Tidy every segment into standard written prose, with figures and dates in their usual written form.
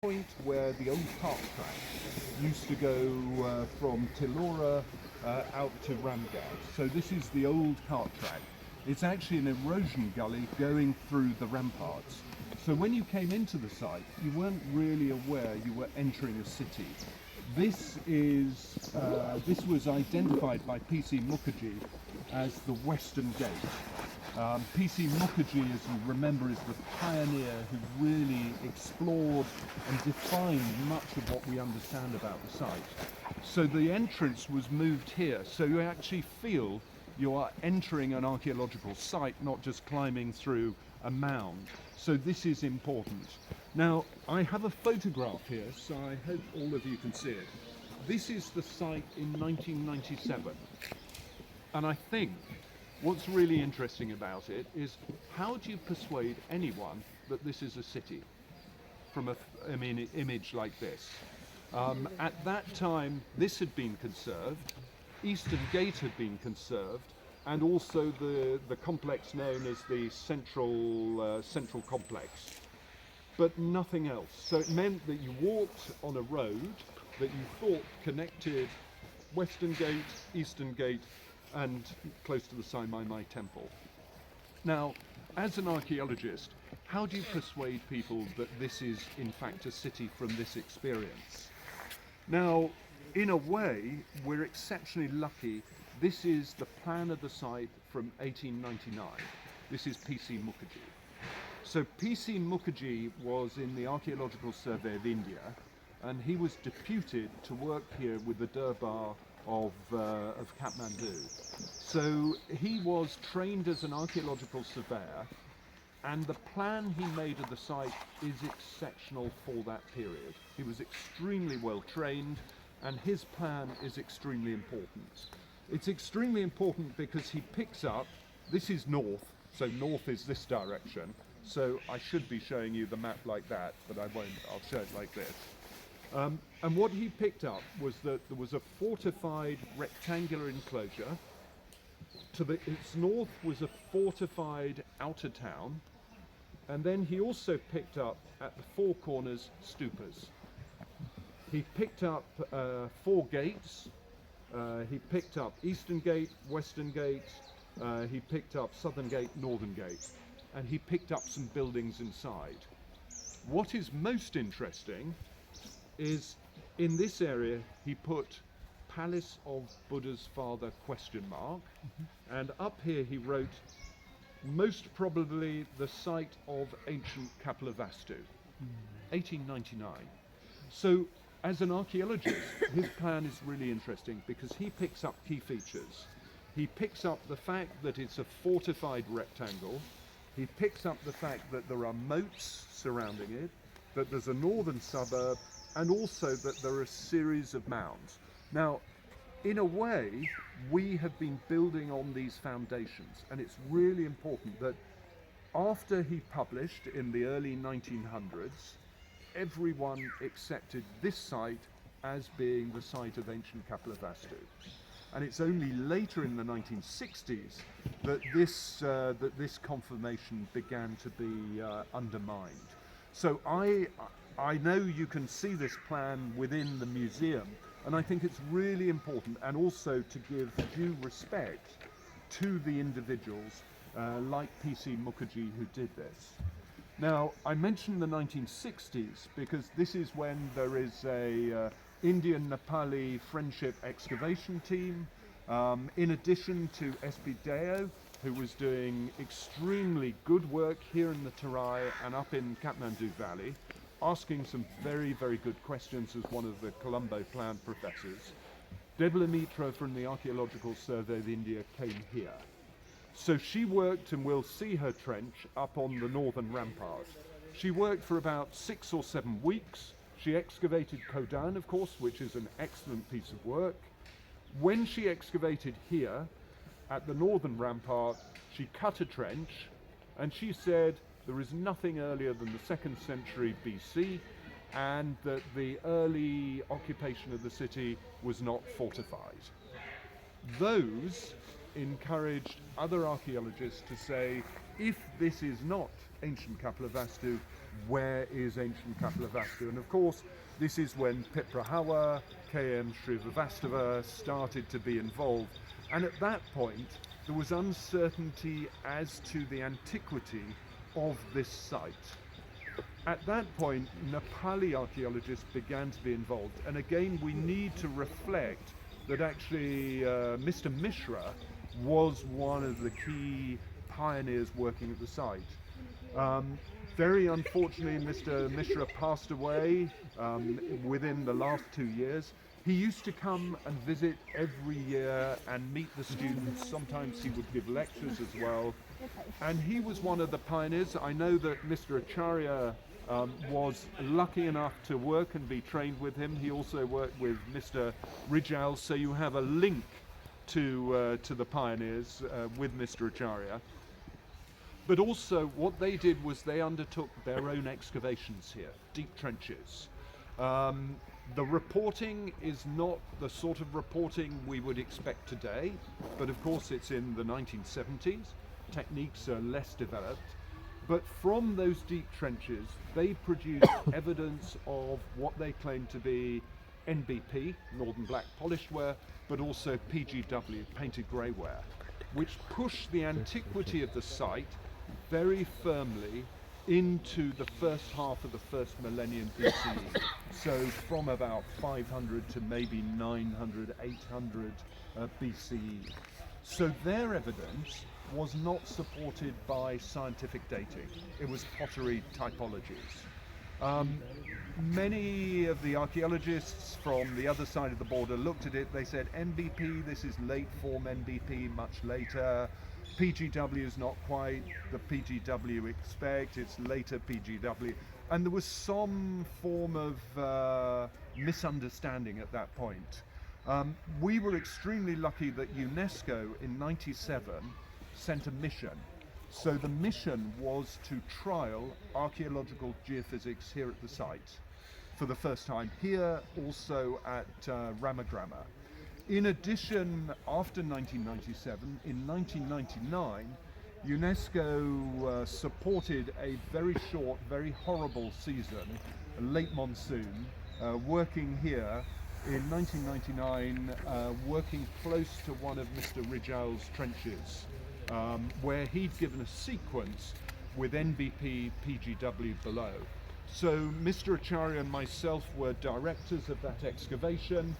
point where the old cart track used to go from Tilora out to Ramgarh. So this is the old cart track. It's actually an erosion gully going through the ramparts. So when you came into the site, you weren't really aware you were entering a city. This was identified by P.C. Mukherjee as the Western Gate. P.C. Mukherjee, as you remember, is the pioneer who really explored and defined much of what we understand about the site. So the entrance was moved here, so you actually feel you are entering an archaeological site, not just climbing through a mound. So this is important. Now, I have a photograph here, so I hope all of you can see it. This is the site in 1997. And I think what's really interesting about it is, how do you persuade anyone that this is a city from an image like this? At that time, this had been conserved, Eastern Gate had been conserved, and also the complex known as the central complex, but nothing else. So it meant that you walked on a road that you thought connected Western Gate, Eastern Gate, and close to the Sai-mai-mai temple. Now, as an archaeologist, how do you persuade people that this is in fact a city from this experience? Now, in a way, we're exceptionally lucky. This is the plan of the site from 1899. This is P.C. Mukherjee. So P.C. Mukherjee was in the Archaeological Survey of India, and he was deputed to work here with the Durbar of Kathmandu. So he was trained as an archaeological surveyor, and the plan he made of the site is exceptional for that period. He was extremely well trained, and his plan is extremely important. It's extremely important because he picks up, this is north, so north is this direction, so I should be showing you the map like that, but I won't, I'll show it like this. And what he picked up was that there was a fortified rectangular enclosure. To its north was a fortified outer town, and then he also picked up at the four corners stupas. He picked up 4 gates. He picked up Eastern Gate, Western Gate, he picked up Southern Gate, Northern Gate, and he picked up some buildings inside. What is most interesting is in this area he put Palace of Buddha's Father ? And up here he wrote most probably the site of ancient Kapilavastu, 1899. So as an archaeologist, his plan is really interesting because he picks up key features. He picks up the fact that it's a fortified rectangle. He picks up the fact that there are moats surrounding it, that there's a northern suburb, and also that there are a series of mounds. Now, in a way, we have been building on these foundations, and it's really important that after he published in the early 1900s, everyone accepted this site as being the site of ancient Kapilavastu. And it's only later in the 1960s that this confirmation began to be undermined. So I know you can see this plan within the museum, and I think it's really important, and also to give due respect to the individuals like P.C. Mukherjee who did this. Now, I mentioned the 1960s because this is when there is a Indian-Nepali friendship excavation team, in addition to S.P. Deo, who was doing extremely good work here in the Terai and up in Kathmandu Valley, asking some very, very good questions as one of the Colombo Plant professors. Debla Mitra from the Archaeological Survey of India came here. So she worked, and we'll see her trench up on the northern rampart. She worked for about 6 or 7 weeks. She excavated Kodan, of course, which is an excellent piece of work. When she excavated here, at the northern rampart, she cut a trench, and she said there is nothing earlier than the 2nd century BC, and that the early occupation of the city was not fortified. Those encouraged other archaeologists to say, if this is not ancient Kapilavastu, where is ancient Kapilavastu? And of course, this is when Piprahawa, KM Srivastava started to be involved. And at that point, there was uncertainty as to the antiquity of this site. At that point, Nepali archaeologists began to be involved. And again, we need to reflect that actually Mr. Mishra was one of the key pioneers working at the site. Very unfortunately, Mr. Mishra passed away within the last 2 years. He used to come and visit every year and meet the students. Sometimes he would give lectures as well. And he was one of the pioneers. I know that Mr. Acharya was lucky enough to work and be trained with him. He also worked with Mr. Rijal, so you have a link to the pioneers with Mr. Acharya. But also what they did was they undertook their own excavations here, deep trenches. The reporting is not the sort of reporting we would expect today, but of course it's in the 1970s. Techniques are less developed. But from those deep trenches, they produced evidence of what they claim to be NBP, Northern Black Polished Ware, but also PGW, Painted Grey Ware, which pushed the antiquity of the site very firmly into the first half of the first millennium BCE. So from about 500 to maybe 900, 800 BCE. So their evidence was not supported by scientific dating. It was pottery typologies. Many of the archaeologists from the other side of the border looked at it. They said, NBP, this is late form NBP, much later. PGW is not quite the PGW we expect, it's later PGW. And there was some form of misunderstanding at that point. We were extremely lucky that UNESCO in '97 sent a mission. So the mission was to trial archaeological geophysics here at the site for the first time, here also at Ramagrama. In addition, after 1997, in 1999, UNESCO supported a very short, very horrible season, a late monsoon, working here in 1999, working close to one of Mr. Rijal's trenches, where he'd given a sequence with NBP PGW below. So Mr. Acharya and myself were directors of that excavation.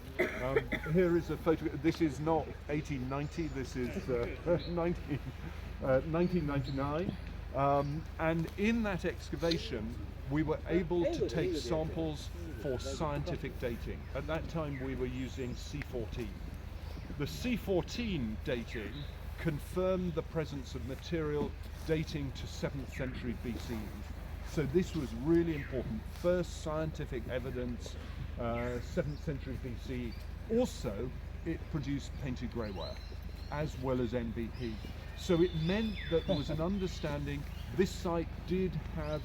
Here is a photo. This is not 1890, this is 1999. And in that excavation, we were able to take samples for scientific dating. At that time, we were using C14. The C14 dating confirmed the presence of material dating to 7th century BCE. So this was really important. First scientific evidence, 7th century BC. Also, it produced painted grey ware, as well as NBP. So it meant that there was an understanding this site did have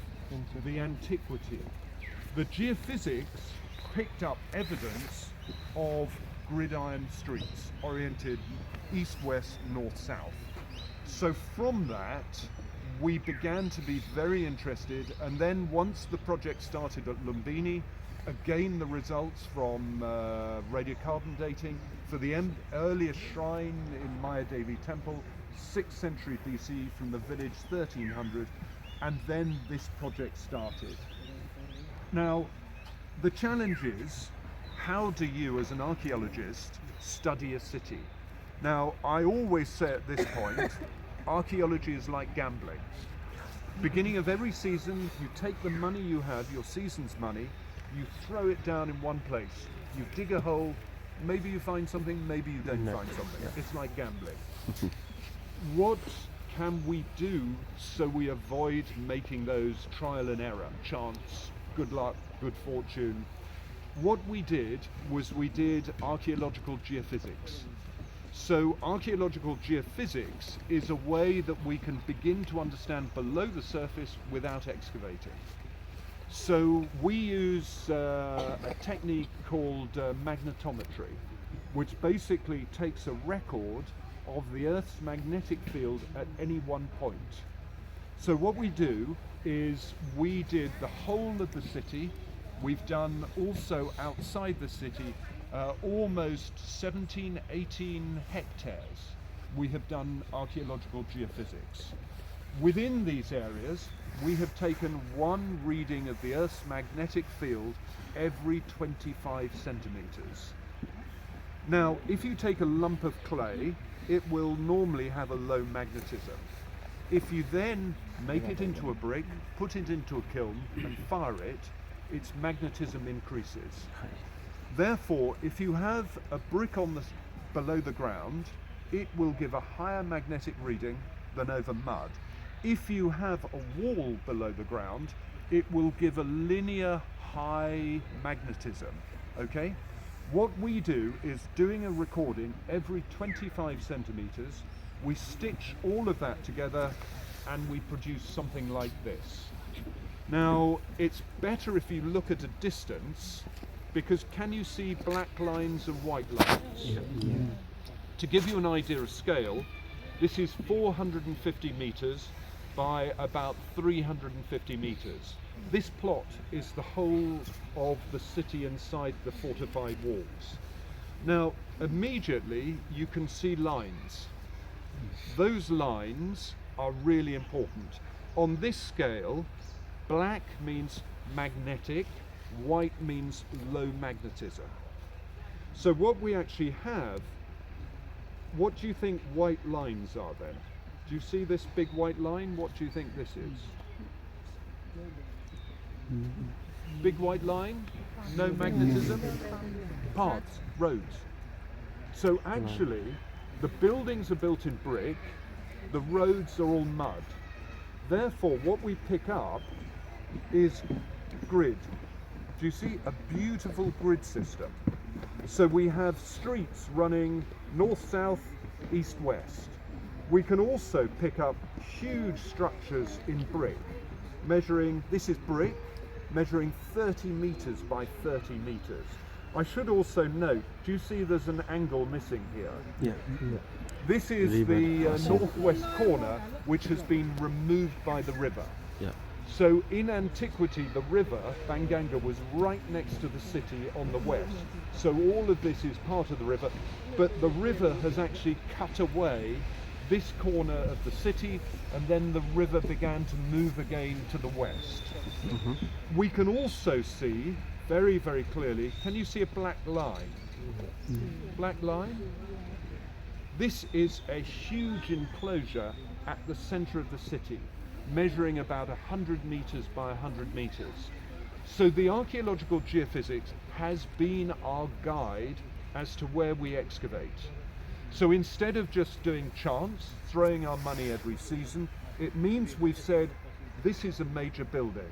the antiquity. The geophysics picked up evidence of gridiron streets oriented east-west, north-south. So from that, we began to be very interested, and then once the project started at Lumbini, again the results from radiocarbon dating for the earliest shrine in Mayadevi temple, 6th century BC from the village 1300, and then this project started. Now, the challenge is, how do you as an archaeologist study a city? Now, I always say at this point, archaeology is like gambling. Beginning of every season, you take the money you have, your season's money, you throw it down in one place. You dig a hole, maybe you find something, maybe you don't find something. Yeah. It's like gambling. What can we do so we avoid making those trial and error, chance, good luck, good fortune? What we did was we did archaeological geophysics. So archaeological geophysics is a way that we can begin to understand below the surface without excavating. So we use a technique called magnetometry, which basically takes a record of the Earth's magnetic field at any one point. So what we do is we did the whole of the city. We've done also outside the city almost 17, 18 hectares. We have done archaeological geophysics. Within these areas, we have taken one reading of the Earth's magnetic field every 25 centimeters. Now, if you take a lump of clay, it will normally have a low magnetism. If you then make it into a brick, put it into a kiln and fire it, its magnetism increases. Therefore, if you have a brick below the ground, it will give a higher magnetic reading than over mud. If you have a wall below the ground, it will give a linear high magnetism, okay? What we do is doing a recording every 25 centimeters, we stitch all of that together and we produce something like this. Now, it's better if you look at a distance, because can you see black lines and white lines? Yeah. To give you an idea of scale, this is 450 meters by about 350 meters. This plot is the whole of the city inside the fortified walls. Now, immediately you can see lines. Those lines are really important. On this scale, black means magnetic, white means low magnetism. So what we actually have, what do you think white lines are then? Do you see this big white line? What do you think this is? Big white line? No magnetism? Paths, roads. So actually, the buildings are built in brick, the roads are all mud. Therefore, what we pick up is grid. Do you see a beautiful grid system? So we have streets running north-south, east-west. We can also pick up huge structures in brick, measuring, this is brick, measuring 30 meters by 30 meters. I should also note, do you see there's an angle missing here? Yeah. This is the northwest corner, which has been removed by the river. Yeah. So in antiquity, the river, Banganga, was right next to the city on the west. So all of this is part of the river, but the river has actually cut away this corner of the city, and then the river began to move again to the west. Mm-hmm. We can also see very, very clearly, can you see a black line? Mm-hmm. Black line? This is a huge enclosure at the center of the city, measuring about 100 meters by 100 meters. So the archaeological geophysics has been our guide as to where we excavate. So instead of just doing chance, throwing our money every season, it means we've said, this is a major building.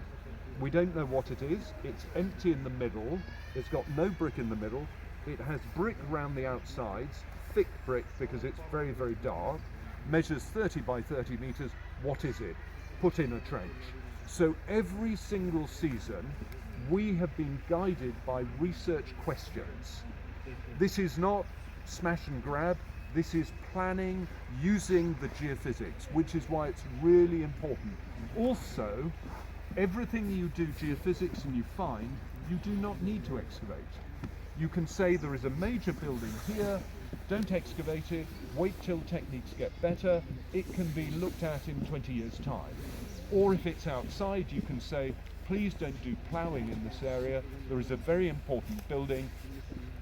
We don't know what it is, it's empty in the middle, it's got no brick in the middle, it has brick around the outsides, thick brick because it's very, very dark, measures 30 by 30 meters, what is it? Put in a trench. So every single season, we have been guided by research questions. This is not smash and grab, this is planning using the geophysics, which is why it's really important. Also, everything you do geophysics and you find, you do not need to excavate. You can say there is a major building here, don't excavate it, wait till techniques get better, it can be looked at in 20 years' time. Or if it's outside, you can say, please don't do ploughing in this area, there is a very important building,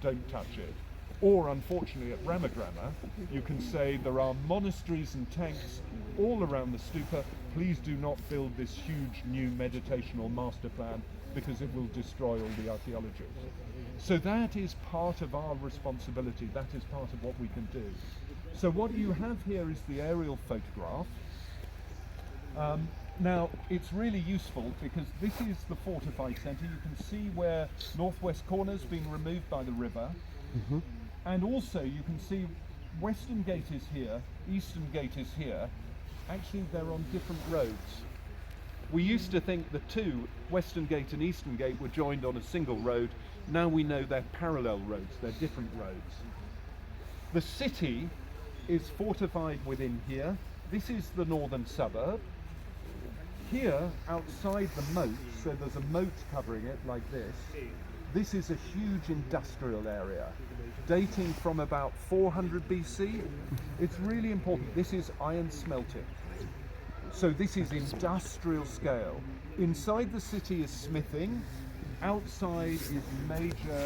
don't touch it. Or unfortunately at Ramagrama, you can say there are monasteries and tanks all around the stupa, please do not build this huge new meditational master plan because it will destroy all the archaeology. So that is part of our responsibility, that is part of what we can do. So what you have here is the aerial photograph. Now it's really useful because this is the fortified centre. You can see where northwest corner's been removed by the river. Mm-hmm. And also you can see Western Gate is here, Eastern Gate is here. Actually they're on different roads. We used to think the two, Western Gate and Eastern Gate, were joined on a single road. Now we know they're parallel roads, they're different roads. The city is fortified within here. This is the northern suburb. Here, outside the moat, so there's a moat covering it like this. This is a huge industrial area, dating from about 400 BC. It's really important. This is iron smelting. So this is industrial scale. Inside the city is smithing. Outside is major